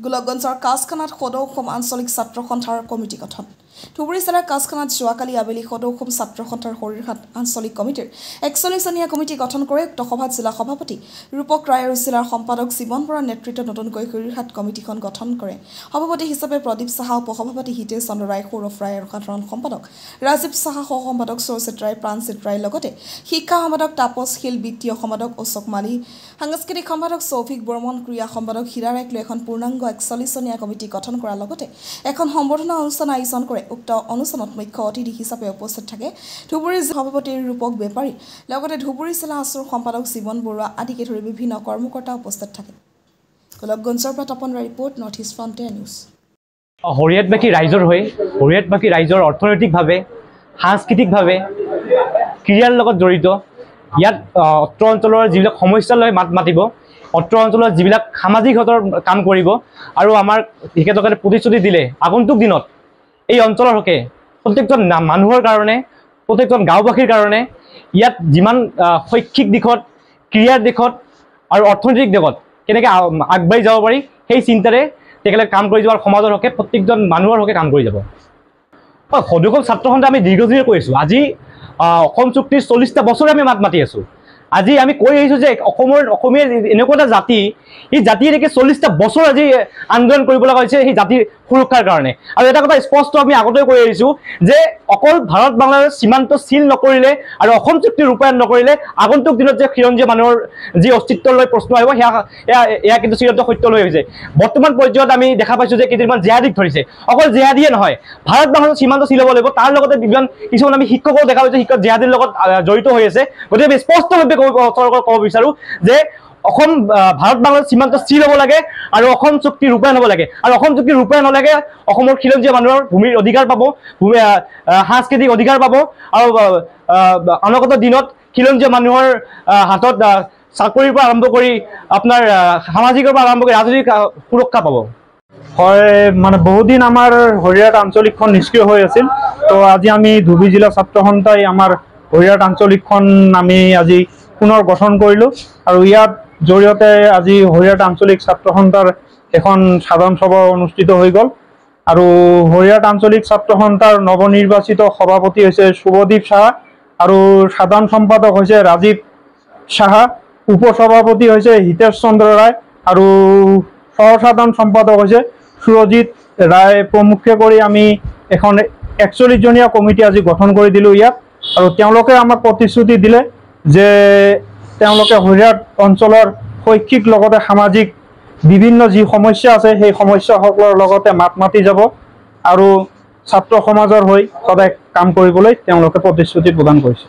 গোলকগঞ্জৰ কাছখানাত সদৌ অসম আঞ্চলিক ছাত্ৰ সন্থাৰ কমিটি গঠন ধুবুৰী জিলাৰ কাছখানাত যোৱাকালি আবেলি সদৌ অসম ছাত্ৰ সন্থাৰ হৰিহাট আঞ্চলিক কমিটিৰ 41জনীয়া কমিটি গঠন কৰে উক্ত সভাত জিলা সভাপতি ৰূপক ৰায় আৰু জিলাৰ সম্পাদক জীৱন বৰাৰ নেতৃত্বত নতুনকৈ হৰিহাট কমিটিখন গঠন কৰে সভাপতি হিচাপে প্ৰদীপ সাহা উপসভাপতি হিতেশ চন্দ্ৰ ৰায় সৌৰভ ৰায় আৰু সাধাৰণ সম্পাদক ৰাজীৱ সাহা সহ সম্পাদক সৰস্বত ৰায় প্ৰাণজিত ৰায় লগতে শিক্ষা সম্পাদক তাপস শিল বিত্তীয় সম্পাদক অশোক মালি সাংস্কৃতিক সম্পাদক সৌভিক বৰ্মন ক্ৰীড়া সম্পাদক হীৰা ৰায়ক লৈ এখন পূৰ্ণাংগ 41জনীয়া কমিটি গঠন কৰাৰ লগতে এখন সম্বৰ্ধনা অনুষ্ঠান আয়োজন কৰে উক্ত অনুষ্ঠানত মুখ্য অতিথি হিচাপে উপস্থিত থাকে ধুবুৰী সভাপতি ৰূপক বেপাৰী লগতে ধুবুৰী জিলা আসুৰ সম্পাদক জীৱন বৰুৱা আদিকে ধৰি বিভিন্ন কৰ্মকৰ্তা উপস্থিত থাকে গোলকগঞ্জৰ পৰা Tapan report North East Frontier News হৰিয়াতবাসী ৰাইজৰ অৰ্থনৈতিকভাৱে সাংস্কৃতিকভাৱে ক্ৰীড়াৰ লগত জড়িত ইয়াত অত্ৰ অঞ্চলৰ যিবিলাক সমস্যা লৈ মাত মাতিব অত্ৰ অঞ্চলৰ যিবিলাক সামাজিক হতৰ কাম কৰিব আৰু আমাৰ তেখেতসকলে প্ৰতিশ্ৰুতি দিলে আগন্তুক দিনত এই অঞ্চলৰ হকে প্ৰত্যেকজন মানুহৰ কাৰণে প্ৰত্যেকজন গাঁওবাসীৰ কাৰণে ইয়াত যিমান শৈক্ষিক দিশত ক্ৰীড়াৰ দিশত আৰু অৰ্থনৈতিক দিশত কেনেকৈ আগবাঢ়ি যাব পাৰি সেই চিন্তাৰে তেখেতে কাম কৰি যোৱাৰ সমাজৰ হকে প্ৰত্যেকজন মানুহৰ হকে কাম কৰি যাব সদৌ অসম ছাত্ৰ সন্থা আমি দীৰ্ঘদিনে কৈ আছোঁ আজি অসম চুক্তিৰ 40টা বছৰে আমি মাত মাতি আছোঁ আজি আমি কৈ আহিছোঁ যে অসমীয়া এনেকুৱা এটা জাতি এই জাতিয়ে নেকি 40টা বছৰ আজি আন্দোলন কৰিব লগা হৈছে সেই জাতিৰ সুৰক্ষাৰ কাৰণে আৰু এটা কথা স্পষ্ট আমি আগতে কৈ আহিছোঁ যে অকল ভাৰত বাংলাদেশ সীমান্ত চিল নকৰিলে আৰু অসম চুক্তি ৰূপায়ণ নকৰিলে আগন্তুক দিনত যে খিলঞ্জীয়া মানুহৰ যি অস্তিত্বলৈ প্ৰশ্ন আহিব সেয়া কিন্তু চিৰন্ত সত্য লৈ আহিছে বৰ্তমান পৰ্যায়ত আমি দেখা পাইছোঁ যে কেইদিনমান জেহাদীক ধৰিছে অকল জেহাদীয়ে নহয় ভাৰত বাংলাদেশ সীমান্ত চিল হ'ব লাগিব তাৰ লগতে কিছুমান আমি শিক্ষকো দেখা পাইছোঁ শিক্ষক জেহাদীৰ লগত জড়িত হৈ আছে গতিকে আমি স্পষ্টভাৱে ক'ব বিচাৰোঁ যে অসম ভাৰত বাংলাদেশ সীমান্ত চিল হ'ব লাগে আৰু অসম চুক্তি ৰূপায়ণ হ'ব লাগে আৰু অসম চুক্তি ৰূপায়ণ হ'লেগে অসমৰ খিলঞ্জীয়া মানুহৰ ভূমিৰ অধিকাৰ পাব সাংস্কৃতিক অধিকাৰ পাব আৰু অনাগত দিনত খিলঞ্জীয়া মানুহৰ হাতত চাকৰিৰ পৰা আৰম্ভ কৰি আপোনাৰ সামাজিকৰ পৰা আৰম্ভ কৰি ৰাজনৈতিক সুৰক্ষা পাব হয় মানে বহুদিন আমাৰ হৰিয়াট আঞ্চলিকখন নিষ্ক্ৰিয় হৈ আছিল তো আজি আমি ধুবুৰী জিলা ছাত্ৰ সন্থাই আমাৰ হৰিয়াট আঞ্চলিকখন আমি আজি পুনৰ গঠন কৰিলোঁ আৰু ইয়াত জৰিয়তে আজি হৰিয়াট আঞ্চলিক ছাত্ৰ সন্থাৰ এখন সাধাৰণ সভা অনুষ্ঠিত হৈ গ'ল আৰু হৰিয়াট আঞ্চলিক ছাত্ৰ সন্থাৰ নৱনিৰ্বাচিত সভাপতি হৈছে শুভদীপ সাহা আৰু সাধাৰণ সম্পাদক হৈছে ৰাজীৱ সাহা উপসভাপতি হৈছে হিতেশ চন্দ্ৰ ৰায় আৰু সহসাধাৰণ সম্পাদক হৈছে সুৰজিত ৰায় প্ৰমুখ্যে কৰি আমি এখন 41জনীয়া কমিটি আজি গঠন কৰি দিলোঁ ইয়াত আৰু তেওঁলোকে আমাক প্ৰতিশ্ৰুতি দিলে যে তেওঁলোকে হৰিয়াট অঞ্চলৰ শৈক্ষিক লগতে সামাজিক বিভিন্ন যি সমস্যা আছে সেই সমস্যাসকলৰ লগতে মাত মাতি যাব আৰু ছাত্ৰ সমাজৰ হৈ সদায় কাম কৰিবলৈ তেওঁলোকে প্ৰতিশ্ৰুতি প্ৰদান কৰিছে